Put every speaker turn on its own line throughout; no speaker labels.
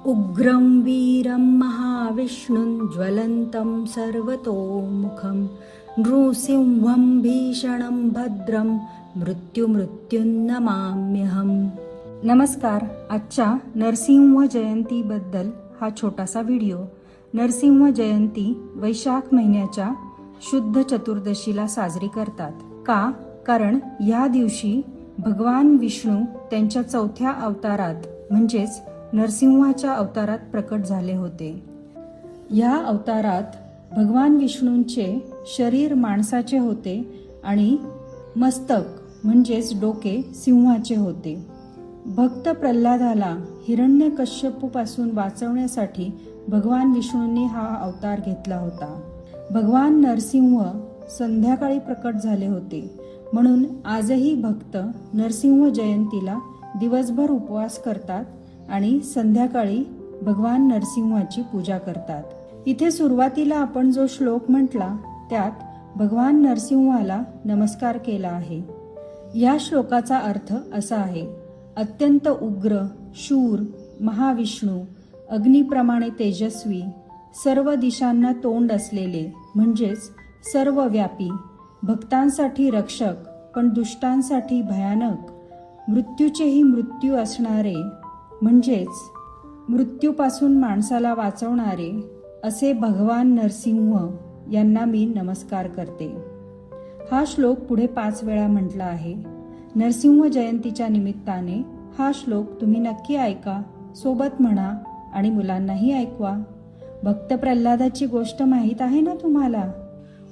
उग्रं वीरं महाविष्णुं ज्वलन्तं सर्वतोमुखं नृसिंहं भीषणं भद्रं मृत्युमृत्युन्नमाम्यहम्। नमस्कार, आजच्या नरसिंह जयंतीबद्दल हा छोटासा व्हिडिओ। नरसिंह जयंती वैशाख महिन्याच्या शुद्ध चतुर्दशीला साजरी करतात। का? कारण या दिवशी भगवान विष्णू त्यांच्या चौथ्या अवतारात म्हणजेच नरसिंहाच्या अवतारात प्रकट झाले होते। या अवतारात भगवान विष्णूंचे शरीर माणसाचे होते आणि मस्तक म्हणजेच डोके सिंहाचे होते। भक्त प्रल्हादाला हिरण्यकश्यपूपासून वाचवण्यासाठी भगवान विष्णूंनी हा अवतार घेतला होता। भगवान नरसिंह संध्याकाळी प्रकट झाले होते, म्हणून आजही भक्त नरसिंह जयंतीला दिवसभर उपवास करतात आणि संध्याकाळी भगवान नरसिंहाची पूजा करतात। इथे सुरुवातीला आपण जो श्लोक म्हटला त्यात भगवान नरसिंहाला नमस्कार केला आहे। या श्लोकाचा अर्थ असा आहे: अत्यंत उग्र, शूर, महाविष्णू, अग्निप्रमाणे तेजस्वी, सर्व दिशांना तोंड असलेले म्हणजेच सर्वव्यापी, भक्तांसाठी रक्षक पण दुष्टांसाठी भयानक, मृत्यूचेही मृत्यू असणारे म्हणजेच मृत्यूपासून माणसाला वाचवणारे असे भगवान नरसिंह यांना मी नमस्कार करते। हा श्लोक पुढे 5 वेळा म्हटला आहे। नरसिंह जयंतीच्या निमित्ताने हा श्लोक तुम्ही नक्की ऐका, सोबत म्हणा आणि मुलांनाही ऐकवा। भक्त प्रल्हादाची गोष्ट माहीत आहे ना तुम्हाला?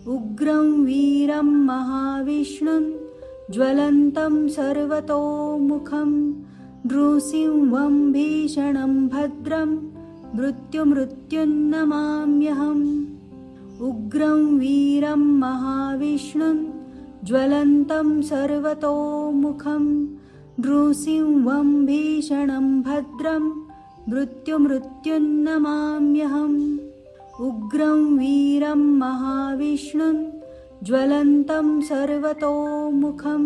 उग्रं वीरं महाविष्णुं ज्वलन्तं सर्वतोमुखं नृसिंहं भीषणं भद्रं मृत्युमृत्युन्नमाम्यहम्। उग्रं वीरं महाविष्णुं ज्वलन्तं सर्वतोमुखं नृसिंहं भीषणं भद्रं मृत्युमृत्युन्नमाम्यहम्। उग्रं वीरं महाविष्णुं ज्वलन्तं सर्वतोमुखं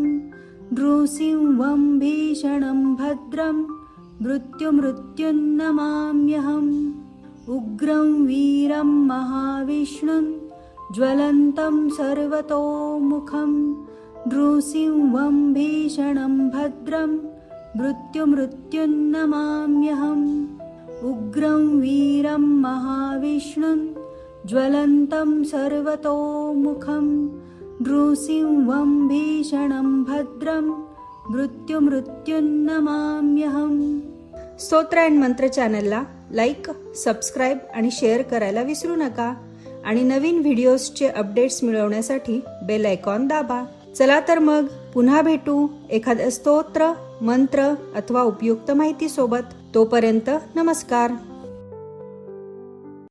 नृसिंहं भीषणं भद्रं मृत्युमृत्युन्नमाम्यहम्। उग्रं वीरं महाविष्णुं ज्वलन्तं सर्वतोमुखं नृसिंहं भीषणं भद्रं मृत्युमृत्युन्नमाम्यहम्। उग्रं वीरं महाविष्णुं ज्वलन्तं सर्वतोमुखं नृसिंहं भीषणं भद्रं मृत्युमृत्युन्नमाम्यहम्। स्तोत्र अँड मंत्र चॅनलला लाईक, सबस्क्राईब आणि शेअर करायला विसरू नका आणि नवीन व्हिडिओजचे अपडेट्स मिळवण्यासाठी बेल आयकॉन दाबा। चला तर मग पुन्हा भेटू एखाद्या स्तोत्र, मंत्र अथवा उपयुक्त माहिती सोबत। तोपर्यंत नमस्कार।